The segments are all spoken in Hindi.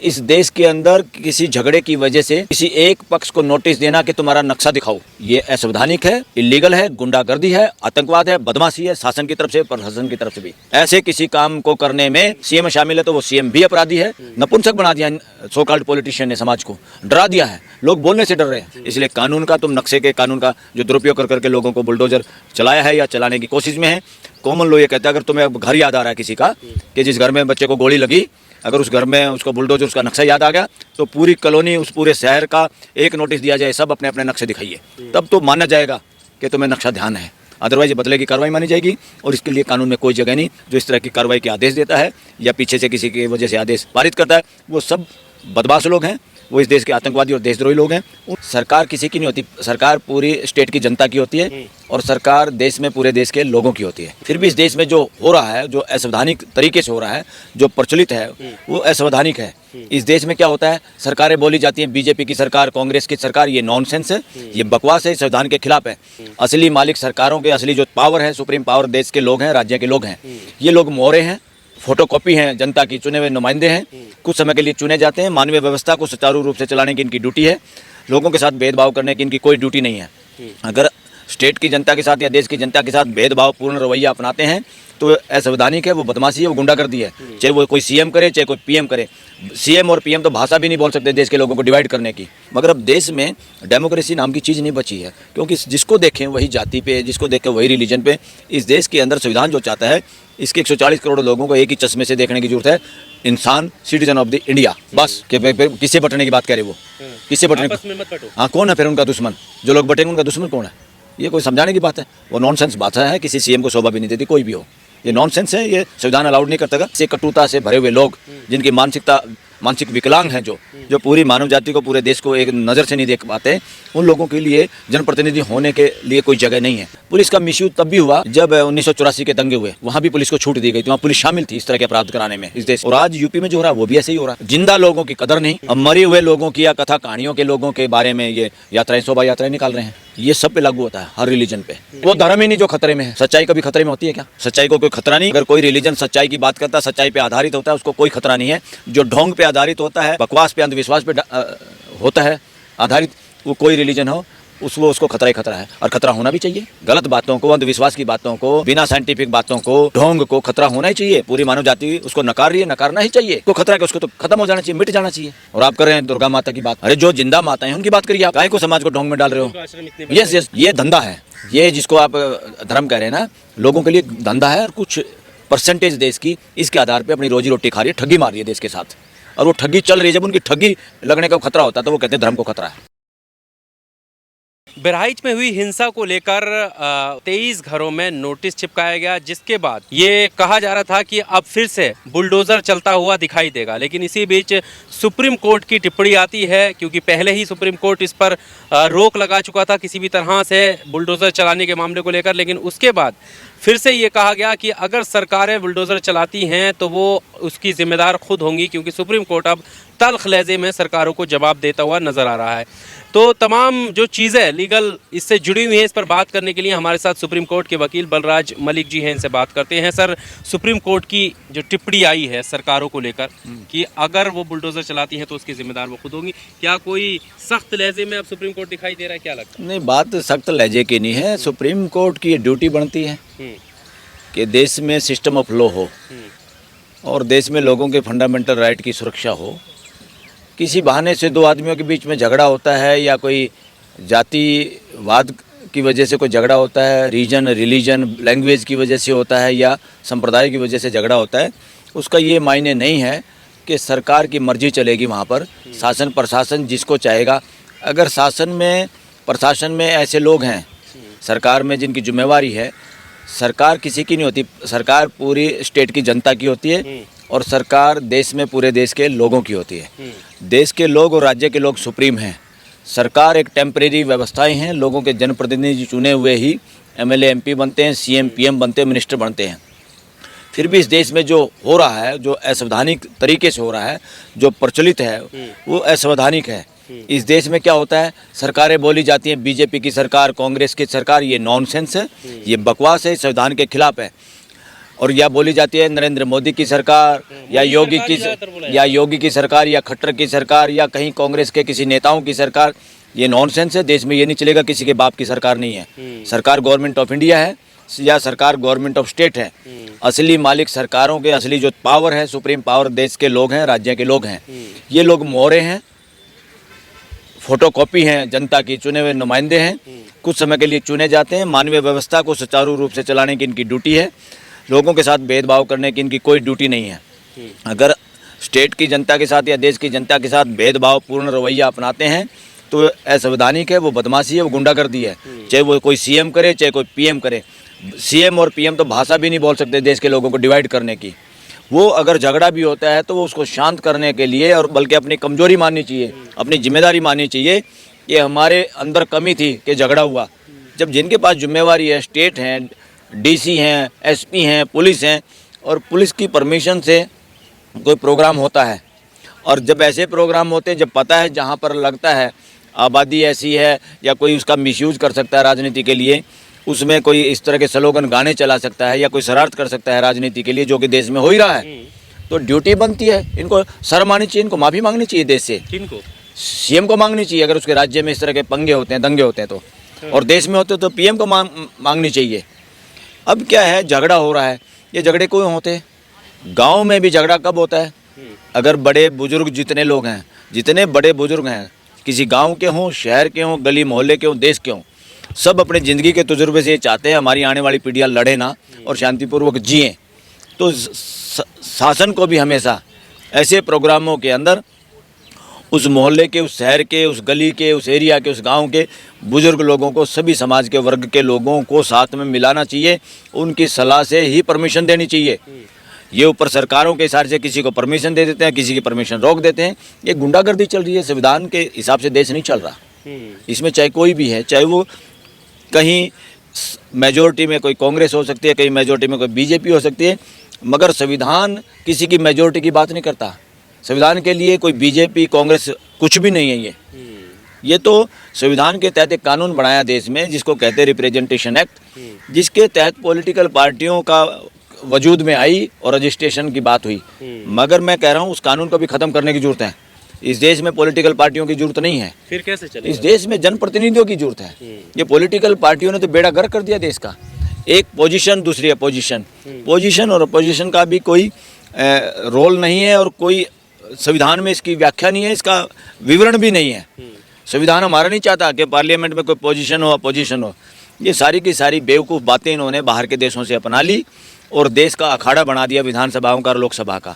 इस देश के अंदर किसी झगड़े की वजह से किसी एक पक्ष को नोटिस देना कि तुम्हारा नक्शा दिखाओ, ये असंवैधानिक है, इलीगल है, गुंडागर्दी है, आतंकवाद है, बदमाशी है, शासन की तरफ से प्रशासन की तरफ से भी। ऐसे किसी काम को करने में सीएम शामिल है तो वो सीएम भी अपराधी है। नपुंसक बना दिया सो कॉल्ड पॉलिटिशियन ने, समाज को डरा दिया है, लोग बोलने से डर रहे हैं। इसलिए कानून का, तुम नक्शे के कानून का जो दुरुपयोग कर करके लोगों को बुलडोजर चलाया है या चलाने की कोशिश में है। कॉमन लॉ ये कहता है, अगर तुम्हें घर याद आ रहा है किसी का कि जिस घर में बच्चे को गोली लगी, अगर उस घर में उसको बुलडोजर उसका नक्शा याद आ गया तो पूरी कॉलोनी, उस पूरे शहर का एक नोटिस दिया जाए, सब अपने अपने नक्शे दिखाइए, तब तो माना जाएगा कि तुम्हें नक्शा ध्यान है। अदरवाइज बदले की कार्रवाई मानी जाएगी और इसके लिए कानून में कोई जगह नहीं। जो इस तरह की कार्रवाई के आदेश देता है या पीछे से किसी की वजह से आदेश पारित करता है, वो सब बदमाश लोग हैं, वो इस देश के आतंकवादी और देशद्रोही लोग हैं। सरकार किसी की नहीं होती, सरकार पूरी स्टेट की जनता की होती है और सरकार देश में पूरे देश के लोगों की होती है। फिर भी इस देश में जो हो रहा है, जो असंवैधानिक तरीके से हो रहा है, जो प्रचलित है, वो असंवैधानिक है। इस देश में क्या होता है, सरकारें बोली जाती हैं, बीजेपी की सरकार, कांग्रेस की सरकार, ये नॉनसेंस है, ये बकवास है, संविधान के खिलाफ है। असली मालिक सरकारों के, असली जो पावर है, सुप्रीम पावर देश के लोग हैं, राज्य के लोग हैं। ये लोग मोहरे हैं, फोटोकॉपी हैं, जनता की चुने हुए नुमाइंदे हैं, कुछ समय के लिए चुने जाते हैं। मानवीय व्यवस्था को सुचारू रूप से चलाने की इनकी ड्यूटी है, लोगों के साथ भेदभाव करने की इनकी कोई ड्यूटी नहीं है। अगर स्टेट की जनता के साथ या देश की जनता के साथ भेदभाव पूर्ण रवैया अपनाते हैं तो असंवैधानिक है, वो बदमाशी है, वो गुंडागर्दी है। चाहे वो कोई सीएम करे, चाहे कोई पीएम करे। सीएम और पीएम तो भाषा भी नहीं बोल सकते देश के लोगों को डिवाइड करने की। मगर अब देश में डेमोक्रेसी नाम की चीज़ नहीं बची है, क्योंकि जिसको देखें वही जाति पे, जिसको देखें वही रिलीजन पे। इस देश के अंदर संविधान जो चाहता है, इसके 140 करोड़ लोगों को एक ही चश्मे से देखने की जरूरत है। इंसान, सिटीजन ऑफ द इंडिया, बस। किससे बटने की बात करे वो, किससे बटने? हाँ, कौन है फिर उनका दुश्मन? जो लोग बटेंगे उनका दुश्मन कौन है? ये कोई समझाने की बात है? वो नॉनसेंस बात है, किसी सीएम को शोभा भी नहीं देती, कोई भी हो। ये नॉनसेंस है, ये संविधान अलाउड नहीं करता। से कटुता से भरे हुए लोग, जिनकी मानसिक विकलांग हैं, जो पूरी मानव जाति को, पूरे देश को एक नज़र से नहीं देख पाते, उन लोगों के लिए जनप्रतिनिधि होने के लिए कोई जगह नहीं है। पुलिस का मिसयूज तब भी हुआ जब 1984 के दंगे हुए, वहाँ भी पुलिस को छूट दी गई थी, वहाँ पुलिस शामिल थी इस तरह के अपराध कराने में इस देश। और आज यूपी में जो हो रहा है वो भी ऐसे ही हो रहा है। जिंदा लोगों की कदर नहीं, अब मरे हुए लोगों की या कथा कहानियों के लोगों के बारे में ये यात्राएं, शोभा यात्राएं निकाल रहे हैं। ये सब पे लागू होता है, हर रिलीजन पे। वो धर्म ही नहीं जो खतरे में है। सच्चाई कभी खतरे में होती है क्या? सच्चाई को कोई खतरा नहीं। अगर कोई रिलीजन सच्चाई की बात करता है, सच्चाई पे आधारित होता है, उसको कोई खतरा नहीं है। जो ढोंग पे आधारित होता है, बकवास पे, अंधविश्वास पे होता है आधारित, वो कोई रिलीजन हो, उसको खतरा ही खतरा है। और खतरा होना भी चाहिए। गलत बातों को, अंधविश्वास की बातों को, बिना साइंटिफिक बातों को, ढोंग को खतरा होना ही चाहिए। पूरी मानव जाति उसको नकार रही है, नकारना ही चाहिए। को खतरा है कि उसको तो खत्म हो जाना चाहिए, मिट जाना चाहिए। और आप कर रहे हैं दुर्गा माता की बात। अरे जो जिंदा माता है उनकी बात करिए आप। काहे को समाज को ढोंग में डाल रहे हो? यस, ये धंधा है। ये जिसको आप धर्म कह रहे हैं ना, लोगों के लिए धंधा है। और कुछ परसेंटेज देश की इसके आधार पर अपनी रोजी रोटी खा रही है, ठगी मार रही है देश के साथ। और वो ठगी चल रही है। जब उनकी ठगी लगने का खतरा होता है तो वो कहते हैं धर्म को खतरा है। बहराइच में हुई हिंसा को लेकर 23 घरों में नोटिस चिपकाया गया, जिसके बाद ये कहा जा रहा था कि अब फिर से बुलडोजर चलता हुआ दिखाई देगा। लेकिन इसी बीच सुप्रीम कोर्ट की टिप्पणी आती है, क्योंकि पहले ही सुप्रीम कोर्ट इस पर रोक लगा चुका था किसी भी तरह से बुलडोजर चलाने के मामले को लेकर। लेकिन उसके बाद फिर से ये कहा गया कि अगर सरकारें बुलडोजर चलाती हैं तो वो उसकी जिम्मेदार खुद होंगी, क्योंकि सुप्रीम कोर्ट अब तल्ख लहजे में सरकारों को जवाब देता हुआ नजर आ रहा है। तो तमाम जो चीज़ें लीगल इससे जुड़ी हुई हैं, इस पर बात करने के लिए हमारे साथ सुप्रीम कोर्ट के वकील बलराज मलिक जी हैं, इनसे बात करते हैं। सर, सुप्रीम कोर्ट की जो टिप्पणी आई है सरकारों को लेकर कि अगर वो बुलडोजर चलाती हैं तो उसकी जिम्मेदार वो खुद होंगी, क्या कोई सख्त लहजे में अब सुप्रीम कोर्ट दिखाई दे रहा है? क्या लगता है? नहीं, बात सख्त लहजे की नहीं है। सुप्रीम कोर्ट की ड्यूटी बनती है कि देश में सिस्टम ऑफ लॉ हो और देश में लोगों के फंडामेंटल राइट की सुरक्षा हो। किसी बहाने से दो आदमियों के बीच में झगड़ा होता है या कोई जातिवाद की वजह से कोई झगड़ा होता है, रीजन, रिलीजन, लैंग्वेज की वजह से होता है या संप्रदाय की वजह से झगड़ा होता है, उसका ये मायने नहीं है कि सरकार की मर्जी चलेगी वहाँ पर। शासन प्रशासन जिसको चाहेगा। अगर शासन में, प्रशासन में ऐसे लोग हैं सरकार में जिनकी जिम्मेवारी है, सरकार किसी की नहीं होती, सरकार पूरी स्टेट की जनता की होती है और सरकार देश में पूरे देश के लोगों की होती है। देश के लोग और राज्य के लोग सुप्रीम हैं। सरकार एक टेम्परेरी व्यवस्थाएं हैं। लोगों के जनप्रतिनिधि चुने हुए ही एमएलए, एमपी बनते हैं, सीएम, पीएम बनते हैं, मिनिस्टर बनते हैं। फिर भी इस देश में जो हो रहा है, जो असंवैधानिक तरीके से हो रहा है, जो प्रचलित है, वो असंवैधानिक है। इस देश में क्या होता है, सरकारें बोली जाती हैं, बीजेपी की सरकार, कांग्रेस की सरकार, ये नॉनसेंस है, ये बकवास है, संविधान के खिलाफ है। और या बोली जाती है नरेंद्र मोदी की सरकार या योगी की सरकार या खट्टर की सरकार या कहीं कांग्रेस के किसी नेताओं की सरकार। ये नॉनसेंस है। देश में ये नहीं चलेगा किसी के बाप की सरकार नहीं है। सरकार गवर्नमेंट ऑफ इंडिया है या सरकार गवर्नमेंट ऑफ स्टेट है। असली मालिक सरकारों के, असली जो पावर है, सुप्रीम पावर देश के लोग हैं, राज्य के लोग हैं। ये लोग मोहरे हैं, फोटोकॉपी हैं, जनता की चुने हुए नुमाइंदे हैं। कुछ समय के लिए चुने जाते हैं। मानवीय व्यवस्था को सुचारू रूप से चलाने की इनकी ड्यूटी है। लोगों के साथ भेदभाव करने की इनकी कोई ड्यूटी नहीं है। अगर स्टेट की जनता के साथ या देश की जनता के साथ भेदभाव पूर्ण रवैया अपनाते हैं तो असंवैधानिक है, वो बदमाशी है, वो गुंडागर्दी है। चाहे वो कोई सीएम करे, चाहे कोई पीएम करे। सीएम और पीएम तो भाषा भी नहीं बोल सकते देश के लोगों को डिवाइड करने की। वो अगर झगड़ा भी होता है तो वो उसको शांत करने के लिए और बल्कि अपनी कमजोरी माननी चाहिए, अपनी जिम्मेदारी माननी चाहिए कि हमारे अंदर कमी थी कि झगड़ा हुआ। जब जिनके पास जिम्मेवारी है, स्टेट हैं, डीसी हैं, एसपी हैं, पुलिस हैं, और पुलिस की परमिशन से कोई प्रोग्राम होता है, और जब ऐसे प्रोग्राम होते हैं जब पता है जहाँ पर लगता है आबादी ऐसी है या कोई उसका मिसयूज कर सकता है राजनीति के लिए, उसमें कोई इस तरह के स्लोगन गाने चला सकता है या कोई शरारत कर सकता है राजनीति के लिए, जो कि देश में हो ही रहा है, तो ड्यूटी बनती है इनको शर्म आनी चाहिए, इनको माफ़ी मांगनी चाहिए देश से। किनको? सीएम को मांगनी चाहिए अगर उसके राज्य में इस तरह के पंगे होते हैं, दंगे होते हैं तो, और देश में होते तो पीएम को मांगनी चाहिए। अब क्या है, झगड़ा हो रहा है। ये झगड़े क्यों होते हैं? गाँव में भी झगड़ा कब होता है? अगर बड़े बुजुर्ग जितने लोग हैं, जितने बड़े बुजुर्ग हैं, किसी गांव के हों, शहर के हों, गली मोहल्ले के हों, देश के हों, सब अपने ज़िंदगी के तजुर्बे से ये चाहते हैं हमारी आने वाली पीढ़ियाँ लड़े ना और शांतिपूर्वक जिएं। तो शासन को भी हमेशा ऐसे प्रोग्रामों के अंदर उस मोहल्ले के, उस शहर के, उस गली के, उस एरिया के, उस गांव के बुजुर्ग लोगों को, सभी समाज के वर्ग के लोगों को साथ में मिलाना चाहिए। उनकी सलाह से ही परमिशन देनी चाहिए। ये ऊपर सरकारों के इशारे से किसी को परमिशन दे देते हैं, किसी की परमिशन रोक देते हैं। ये गुंडागर्दी चल रही है। संविधान के हिसाब से देश नहीं चल रहा। इसमें चाहे कोई भी है, चाहे वो कहीं मेजोरिटी में कोई कांग्रेस हो सकती है, कहीं मेजोरिटी में कोई बीजेपी हो सकती है, मगर संविधान किसी की मेजोरिटी की बात नहीं करता। संविधान के लिए कोई बीजेपी कांग्रेस कुछ भी नहीं है। ये तो संविधान के तहत एक कानून बनाया देश में जिसको कहते हैं रिप्रेजेंटेशन एक्ट, जिसके तहत पॉलिटिकल पार्टियों का वजूद में आई और रजिस्ट्रेशन की बात हुई। मगर मैं कह रहा हूँ उस कानून को भी ख़त्म करने की जरूरत है। इस देश में पॉलिटिकल पार्टियों की जरूरत नहीं है। फिर कैसे चलेगा? इस देश में जनप्रतिनिधियों की जरूरत है। ये पॉलिटिकल पार्टियों ने तो बेड़ा गर्क कर दिया देश का। एक पोजीशन, दूसरी अपोजिशन। पोजीशन और अपोजिशन का भी कोई रोल नहीं है और कोई संविधान में इसकी व्याख्या नहीं है, इसका विवरण भी नहीं है। संविधान हमारा नहीं चाहता कि पार्लियामेंट में कोई पोजीशन हो, अपोजिशन हो। ये सारी की सारी बेवकूफ़ बातें इन्होंने बाहर के देशों से अपना ली और देश का अखाड़ा बना दिया विधानसभाओं का और लोकसभा का।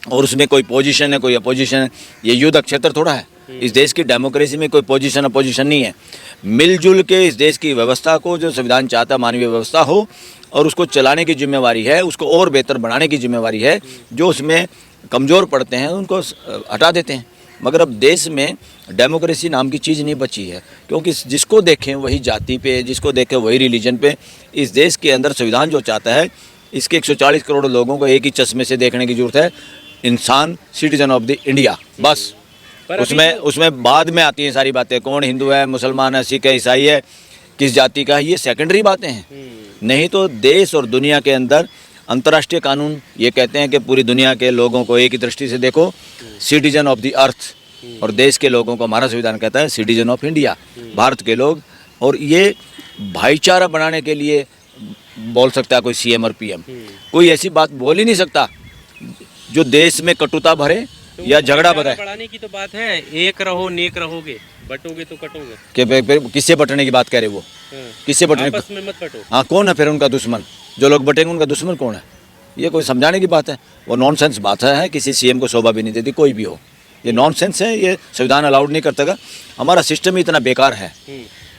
और उसमें कोई पोजीशन है, कोई अपोजिशन है। ये युद्ध क्षेत्र थोड़ा है। इस देश की डेमोक्रेसी में कोई पोजीशन अपोजिशन नहीं है। मिलजुल के इस देश की व्यवस्था को, जो संविधान चाहता मानवीय व्यवस्था हो, और उसको चलाने की जिम्मेवारी है, उसको और बेहतर बनाने की जिम्मेवारी है। जो उसमें कमज़ोर पड़ते हैं उनको हटा देते हैं। मगर अब देश में डेमोक्रेसी नाम की चीज़ नहीं बची है, क्योंकि जिसको देखें वही जाति पे, जिसको देखें वही रिलीजन पे। इस देश के अंदर संविधान जो चाहता है, इसके 140 करोड़ लोगों को एक ही चश्मे से देखने की जरूरत है। इंसान, सिटीजन ऑफ द इंडिया, बस। उसमें बाद में आती हैं सारी बातें, कौन हिंदू है, मुसलमान है, सिख है, ईसाई है, किस जाति का है, ये सेकेंडरी बातें हैं। नहीं तो देश और दुनिया के अंदर अंतर्राष्ट्रीय कानून ये कहते हैं कि पूरी दुनिया के लोगों को एक ही दृष्टि से देखो, सिटीजन ऑफ द अर्थ। और देश के लोगों को हमारा संविधान कहता है सिटीजन ऑफ इंडिया, भारत के लोग। और ये भाईचारा बनाने के लिए बोल सकता है कोई सीएम और पीएम। कोई ऐसी बात बोल ही नहीं सकता जो देश में कटुता भरे या झगड़ा बढ़ाए। बढ़ाने की तो बात है, एक रहो नेक रहोगे, बटोगे तो कटोगे। कि किससे बटने की बात कह रहे वो? किससे बटने? आपस में मत बटो। हाँ, कौन है फिर उनका दुश्मन? जो लोग बटेंगे उनका दुश्मन कौन है? ये कोई समझाने की बात है? वो नॉनसेंस बात है। किसी सीएम को शोभा भी नहीं देती, कोई भी हो। ये नॉनसेंस है, ये संविधान अलाउड नहीं करता। हमारा सिस्टम ही इतना बेकार है,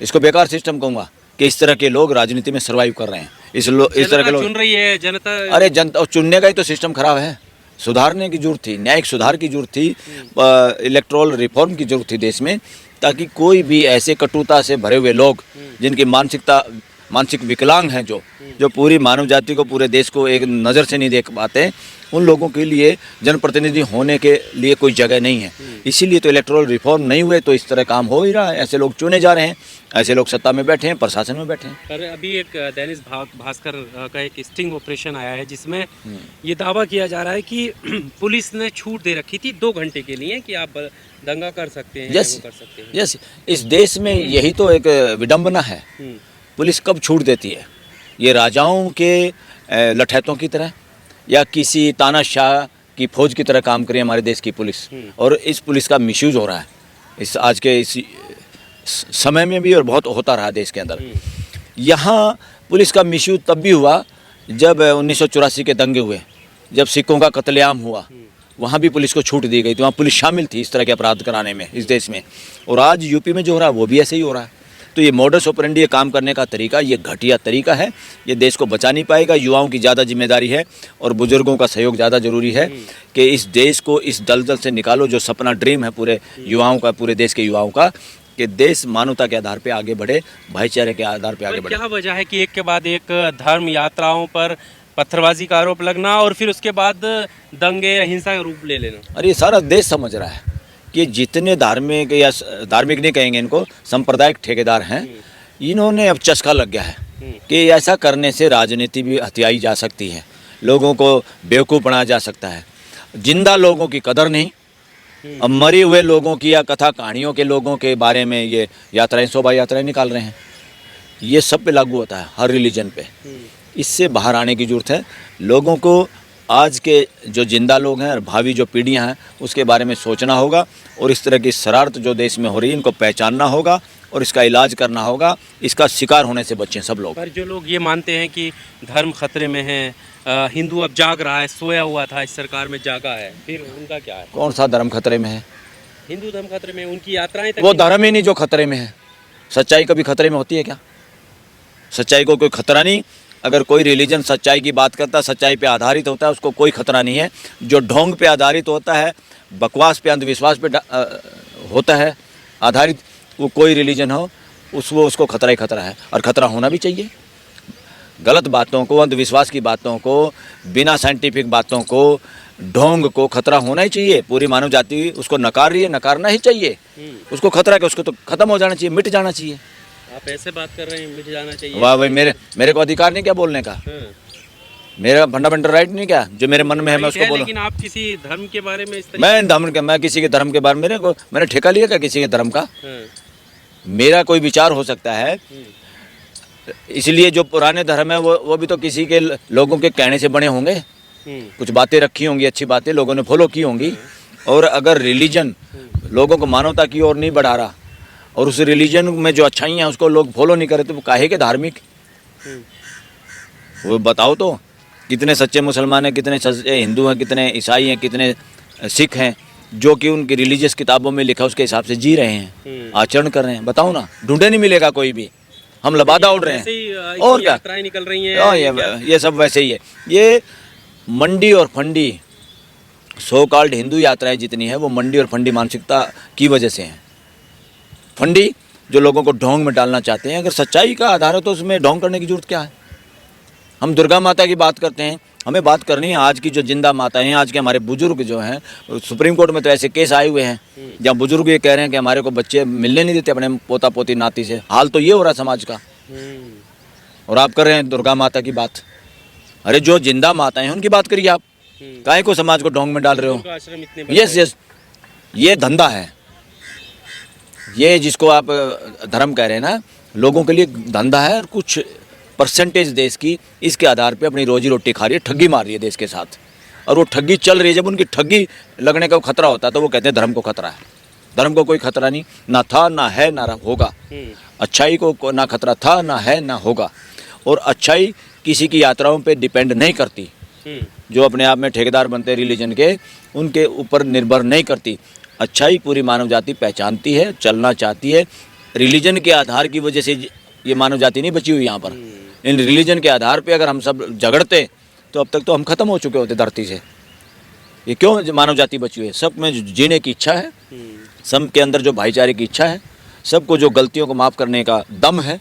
इसको बेकार सिस्टम कहूँगा कि इस तरह के लोग राजनीति में सर्वाइव कर रहे हैं। इस तरह के लोग चुन रही है जनता। अरे जनता चुनने का ही तो सिस्टम खराब है। सुधारने की जरूरत थी, न्यायिक सुधार की जरूरत थी, इलेक्टोरल रिफॉर्म की जरूरत थी देश में, ताकि कोई भी ऐसे कटुता से भरे हुए लोग जिनकी मानसिकता मानसिक विकलांग हैं, जो पूरी मानव जाति को, पूरे देश को एक नज़र से नहीं देख पाते, उन लोगों के लिए जनप्रतिनिधि होने के लिए कोई जगह नहीं है। इसीलिए तो इलेक्टोरल रिफॉर्म नहीं हुए तो इस तरह काम हो ही रहा है। ऐसे लोग चुने जा रहे हैं, ऐसे लोग सत्ता में बैठे हैं, प्रशासन में बैठे हैं। पर अभी एक दैनिक भास्कर का एक स्टिंग ऑपरेशन आया है जिसमें ये दावा किया जा रहा है कि पुलिस ने छूट दे रखी थी 2 घंटे के लिए कि आप दंगा कर सकते हैं, यस वो कर सकते हैं। यस, इस देश में यही तो एक विडंबना है। पुलिस कब छूट देती है? ये राजाओं के लठैतों की तरह या किसी तानाशाह की फौज की तरह काम करे हमारे देश की पुलिस। और इस पुलिस का मिसयूज हो रहा है इस आज के इस समय में भी, और बहुत होता रहा देश के अंदर। यहाँ पुलिस का मिसयूज तब भी हुआ जब 1984 के दंगे हुए, जब सिखों का कत्लेआम हुआ, वहाँ भी पुलिस को छूट दी गई थी। वहाँ पुलिस शामिल थी इस तरह के अपराध कराने में इस देश में। और आज यूपी में जो हो रहा है वो भी ऐसे ही हो रहा है। तो ये मॉडस ऑपरेंडी, ये काम करने का तरीका, ये घटिया तरीका है। ये देश को बचा नहीं पाएगा। युवाओं की ज़्यादा जिम्मेदारी है और बुजुर्गों का सहयोग ज़्यादा ज़रूरी है कि इस देश को इस दलदल से निकालो। जो सपना, ड्रीम है पूरे युवाओं का, पूरे देश के युवाओं का, कि देश मानवता के आधार पर आगे बढ़े, भाईचारे के आधार पर आगे बढ़े। क्या वजह है कि एक के बाद एक धर्म यात्राओं पर पत्थरबाजी का आरोप लगना और फिर उसके बाद दंगे या हिंसा का रूप ले लेना? अरे ये सारा देश समझ रहा है कि जितने धार्मिक, या धार्मिक नहीं कहेंगे इनको, सांप्रदायिक ठेकेदार हैं, इन्होंने अब चस्का लग गया है कि ऐसा करने से राजनीति भी हथियाई जा सकती है, लोगों को बेवकूफ़ बनाया जा सकता है। जिंदा लोगों की कदर नहीं, अब मरे हुए लोगों की या कथा कहानियों के लोगों के बारे में ये यात्राएं, शोभा यात्राएं निकाल रहे हैं। ये सब पे लागू होता है, हर रिलीजन पे। इससे बाहर आने की ज़रूरत है। लोगों को आज के जो जिंदा लोग हैं और भावी जो पीढ़ियां हैं उसके बारे में सोचना होगा, और इस तरह की शरारत जो देश में हो रही है इनको पहचानना होगा और इसका इलाज करना होगा। इसका शिकार होने से बचें सब लोग। पर जो लोग ये मानते हैं कि धर्म खतरे में है, हिंदू अब जाग रहा है, सोया हुआ था, इस सरकार में जागा है, फिर उनका क्या है? कौन सा धर्म खतरे में है? हिंदू धर्म खतरे में, उनकी यात्राएं तक वो धर्म ही नहीं जो खतरे में है। सच्चाई कभी खतरे में होती है क्या? सच्चाई को कोई खतरा नहीं। अगर कोई रिलीजन सच्चाई की बात करता है, सच्चाई पे आधारित होता है, उसको कोई खतरा नहीं है। जो ढोंग पे आधारित होता है, बकवास पे, अंधविश्वास पे होता है आधारित, वो कोई रिलीजन हो, उसको खतरा ही खतरा है। और खतरा होना भी चाहिए। गलत बातों को, अंधविश्वास की बातों को, बिना साइंटिफिक बातों को, ढोंग को खतरा होना ही चाहिए। पूरी मानव जाति उसको नकार रही है, नकारना ही चाहिए। उसको खतरा है, उसको तो खत्म हो जाना चाहिए, मिट जाना चाहिए। आप ऐसे बात कर रहे हैं, मिट जाना चाहिए? वाह भाई, मेरे को अधिकार नहीं क्या बोलने का? मेरा फंडामेंटल राइट नहीं क्या? जो मेरे मन में है मैं उसको बोलूं। लेकिन आप किसी धर्म के बारे में इस मैं किसी के धर्म के बारे में, मैंने ठेका लिया क्या किसी के धर्म का? मेरा कोई विचार हो सकता है, इसलिए जो पुराने धर्म है वो भी तो किसी के लोगों के कहने से बने होंगे। कुछ बातें रखी होंगी, अच्छी बातें लोगों ने फॉलो की होंगी। और अगर रिलीजन लोगों को मानवता की ओर नहीं बढ़ा रहा और उस रिलीजन में जो अच्छाई हैं उसको लोग फॉलो नहीं करे, तो वो काहे के धार्मिक? वो बताओ तो, कितने सच्चे मुसलमान हैं, कितने सच्चे हिंदू हैं, कितने ईसाई हैं, कितने सिख हैं जो कि उनकी रिलीजियस किताबों में लिखा उसके हिसाब से जी रहे हैं, आचरण कर रहे हैं। बताओ ना, ढूंढे नहीं मिलेगा कोई भी। हम लबादा उड़ रहे हैं और क्या यात्राएं निकल रही हैं। ये सब वैसे ही है। ये मंडी और फंडी सो कॉल्ड हिंदू यात्राएं जितनी है वो मंडी और फंडी मानसिकता की वजह से हैं। फंडी जो लोगों को ढोंग में डालना चाहते हैं। अगर सच्चाई का आधार है तो उसमें ढोंग करने की जरूरत क्या है? हम दुर्गा माता की बात करते हैं, हमें बात करनी है आज की जो जिंदा माता हैं, आज के हमारे बुजुर्ग जो हैं। सुप्रीम कोर्ट में तो ऐसे केस आए हुए हैं जहाँ बुजुर्ग ये कह रहे हैं कि हमारे को बच्चे मिलने नहीं देते अपने पोता पोती नाती से। हाल तो ये हो रहा है समाज का, और आप कर रहे हैं दुर्गा माता की बात। अरे जो जिंदा माता हैं उनकी बात करिए आप, काहे को समाज को ढोंग में डाल रहे हो? यस, ये धंधा है। ये जिसको आप धर्म कह रहे हैं ना, लोगों के लिए धंधा है। और कुछ परसेंटेज देश की इसके आधार पे अपनी रोजी रोटी खा रही है, ठगी मार रही है देश के साथ। और वो ठगी चल रही है। जब उनकी ठगी लगने का खतरा होता है तो वो कहते हैं धर्म को खतरा है। धर्म को कोई खतरा नहीं, ना था, ना है, ना होगा। अच्छाई को ना खतरा था, ना है, ना होगा। और अच्छाई किसी की यात्राओं पे डिपेंड नहीं करती। जो अपने आप में ठेकेदार बनते हैं रिलीजन के, उनके ऊपर निर्भर नहीं करती। अच्छाई पूरी मानव जाति पहचानती है, चलना चाहती है। रिलीजन के आधार की वजह से ये मानव जाति नहीं बची हुई यहाँ पर। इन रिलीजन के आधार पे अगर हम सब झगड़ते तो अब तक तो हम खत्म हो चुके होते धरती से। ये क्यों मानव जाति बची हुई है? सब में जीने की इच्छा है, सब के अंदर जो भाईचारे की इच्छा है, सबको जो गलतियों को माफ़ करने का दम है,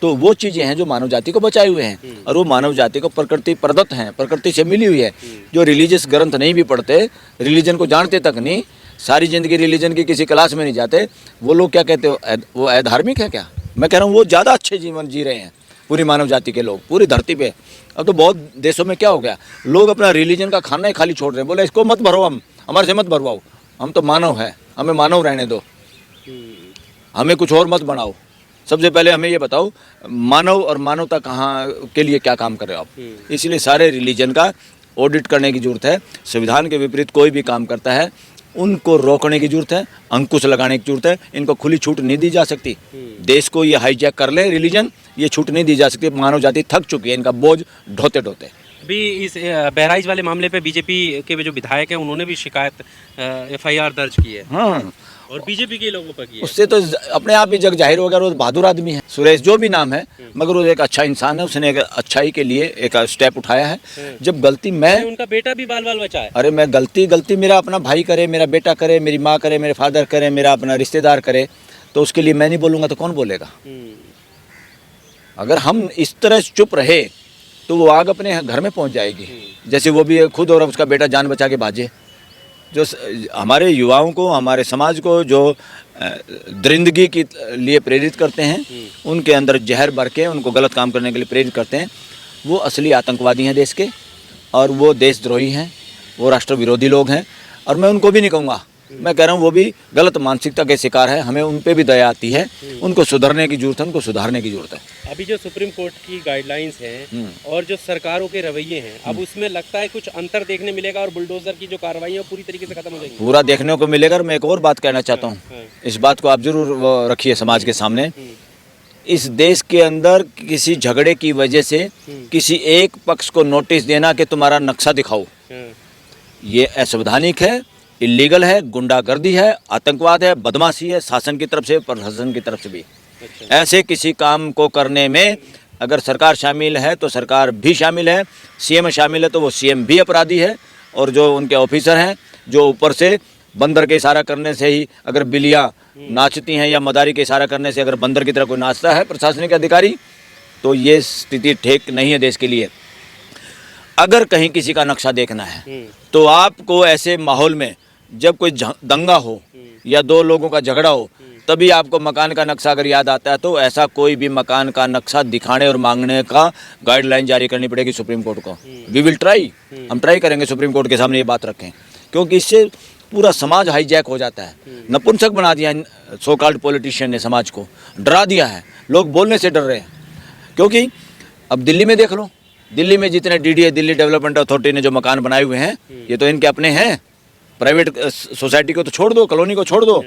तो वो चीज़ें हैं जो मानव जाति को बचाए हुए हैं, और वो मानव जाति को प्रकृति प्रदत्त हैं, प्रकृति से मिली हुई है। जो रिलीजियस ग्रंथ नहीं भी पढ़ते, रिलीजन को जानते तक नहीं, सारी ज़िंदगी रिलीजन की किसी क्लास में नहीं जाते, वो लोग क्या कहते हो, वो अधार्मिक है क्या? मैं कह रहा हूँ वो ज़्यादा अच्छे जीवन जी रहे हैं, पूरी मानव जाति के लोग पूरी धरती पे। अब तो बहुत देशों में क्या हो गया, लोग अपना रिलीजन का खाना ही खाली छोड़ रहे हैं, बोले इसको मत भरो, हम हमारे से मत भरवाओ, हम तो मानव है, हमें मानव रहने दो, हमें कुछ और मत बनाओ। सबसे पहले हमें ये बताओ मानव और मानवता कहाँ के लिए क्या काम कर रहे हो आप। इसलिए सारे रिलीजन का ऑडिट करने की ज़रूरत है। संविधान के विपरीत कोई भी काम करता है उनको रोकने की ज़रूरत है, अंकुश लगाने की ज़रूरत है। इनको खुली छूट नहीं दी जा सकती। देश को ये हाईजैक कर ले रिलीजन, ये छूट नहीं दी जा सकती। मानव जाति थक चुकी है इनका बोझ ढोते ढोते। अभी इस बहराइच वाले मामले पे बीजेपी के जो विधायक हैं उन्होंने भी शिकायत एफआईआर दर्ज की है, हाँ, और बीजेपी के लोगों पर की है। उससे तो अपने आप ही जग जाहिर हो गया। वो बहादुर आदमी है, सुरेश जो भी नाम है, मगर वो एक अच्छा इंसान है। उसने एक अच्छाई के लिए एक स्टेप उठाया है। जब गलती मैं, उनका बेटा भी बाल बाल बचा है। अरे मैं गलती मेरा अपना भाई करे, मेरा बेटा करे, मेरी माँ करे, मेरे फादर करे, मेरा अपना रिश्तेदार करे, तो उसके लिए मैं नहीं बोलूँगा तो कौन बोलेगा? अगर हम इस तरह चुप रहे तो वो आग अपने घर में पहुंच जाएगी। जैसे वो भी खुद और उसका बेटा जान बचा के भाजे। जो हमारे युवाओं को, हमारे समाज को जो दरिंदगी के लिए प्रेरित करते हैं, उनके अंदर जहर भर के उनको गलत काम करने के लिए प्रेरित करते हैं, वो असली आतंकवादी हैं देश के, और वो देशद्रोही हैं, वो राष्ट्र विरोधी लोग हैं। और मैं उनको भी नहीं कहूँगा, मैं कह रहा हूँ वो भी गलत मानसिकता के शिकार है। हमें उन पे भी दया आती है, उनको सुधरने की जरूरत है, उनको सुधारने की जरूरत है। अभी जो सुप्रीम कोर्ट की गाइडलाइंस हैं और जो सरकारों के रवैये हैं, अब उसमें लगता है कुछ अंतर देखने मिलेगा, और बुलडोजर की जो कार्रवाई है वो पूरी तरीके से खत्म हो जाएगी। पूरा देखने को मिलेगा। और मैं एक और बात कहना चाहता हूँ, इस बात को आप जरूर रखिए समाज के सामने। इस देश के अंदर किसी झगड़े की वजह से किसी एक पक्ष को नोटिस देना कि तुम्हारा नक्शा दिखाओ, ये असंवैधानिक है, इलीगल है, गुंडागर्दी है, आतंकवाद है, बदमाशी है, शासन की तरफ से, प्रशासन की तरफ से भी। ऐसे किसी काम को करने में अगर सरकार शामिल है तो सरकार भी शामिल है, सीएम शामिल है तो वो सीएम भी अपराधी है, और जो उनके ऑफिसर हैं जो ऊपर से बंदर के इशारा करने से ही अगर बिल्लियाँ नाचती हैं, या मदारी के इशारा करने से अगर बंदर की तरह कोई नाचता है प्रशासनिक अधिकारी, तो ये स्थिति ठीक नहीं है देश के लिए। अगर कहीं किसी का नक्शा देखना है तो आपको ऐसे माहौल में, जब कोई दंगा हो या दो लोगों का झगड़ा हो, तभी आपको मकान का नक्शा अगर याद आता है, तो ऐसा कोई भी मकान का नक्शा दिखाने और मांगने का गाइडलाइन जारी करनी पड़ेगी सुप्रीम कोर्ट को। वी विल ट्राई, हम ट्राई करेंगे सुप्रीम कोर्ट के सामने ये बात रखें, क्योंकि इससे पूरा समाज हाईजैक हो जाता है। नपुंसक बना दिया सो कॉल्ड पॉलिटिशियन ने, समाज को डरा दिया है। लोग बोलने से डर रहे हैं, क्योंकि अब दिल्ली में देख लो, दिल्ली में जितने डीडीए, दिल्ली डेवलपमेंट अथॉरिटी ने जो मकान बनाए हुए हैं, ये तो इनके अपने हैं। प्राइवेट सोसाइटी को तो छोड़ दो, कॉलोनी को छोड़ दो,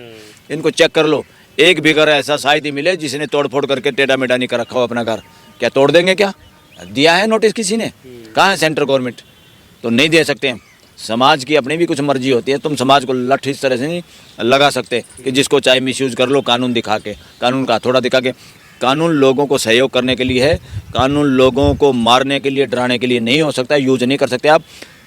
इनको चेक कर लो। एक भी घर ऐसा शायद ही मिले जिसने तोड़ फोड़ करके टेढ़ा मेढ़ा नहीं कर रखा हो अपना घर। क्या तोड़ देंगे? क्या दिया है नोटिस किसी ने? कहाँ है सेंट्रल गवर्नमेंट? तो नहीं दे सकते हैं। समाज की अपनी भी कुछ मर्जी होती है। तुम समाज को लठ इस तरह से नहीं लगा सकते कि जिसको चाहे मिसयूज कर लो कानून दिखा के, कानून का थोड़ा दिखा के। कानून लोगों को सहयोग करने के लिए है, कानून लोगों को मारने के लिए, डराने के लिए नहीं हो सकता। यूज नहीं कर सकते आप।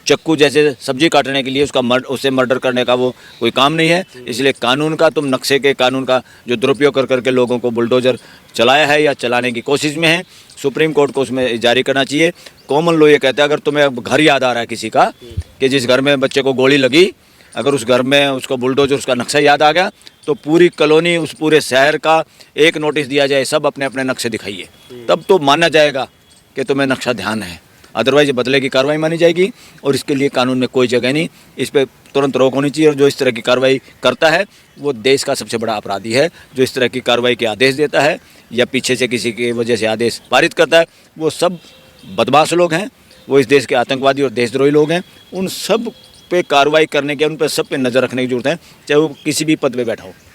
चक्कू जैसे सब्जी काटने के लिए उससे मर्डर करने का वो कोई काम नहीं है। इसलिए कानून का, तुम नक्शे के कानून का जो दुरुपयोग कर करके लोगों को बुलडोजर चलाया है या चलाने की कोशिश में है, सुप्रीम कोर्ट को उसमें जारी करना चाहिए। कॉमन लॉ ये कहता है, अगर तुम्हें घर याद आ रहा है किसी का कि जिस घर में बच्चे को गोली लगी, अगर उस घर में उसको बुलडोजर, उसका नक्शा याद आ गया, तो पूरी कॉलोनी, उस पूरे शहर का एक नोटिस दिया जाए, सब अपने अपने नक्शे दिखाइए, तब तो माना जाएगा कि तुम्हें नक्शा ध्यान है। अदरवाइज बदले की कार्रवाई मानी जाएगी, और इसके लिए कानून में कोई जगह नहीं। इस पर तुरंत रोक होनी चाहिए, और जो इस तरह की कार्रवाई करता है वो देश का सबसे बड़ा अपराधी है। जो इस तरह की कार्रवाई के आदेश देता है या पीछे से किसी की वजह से आदेश पारित करता है, वो सब बदमाश लोग हैं, वो इस देश के आतंकवादी और देशद्रोही लोग हैं। उन सब पे कार्रवाई करने के, उन पर सब पे नज़र रखने की जरूरत है, चाहे वो किसी भी पद पे बैठा हो।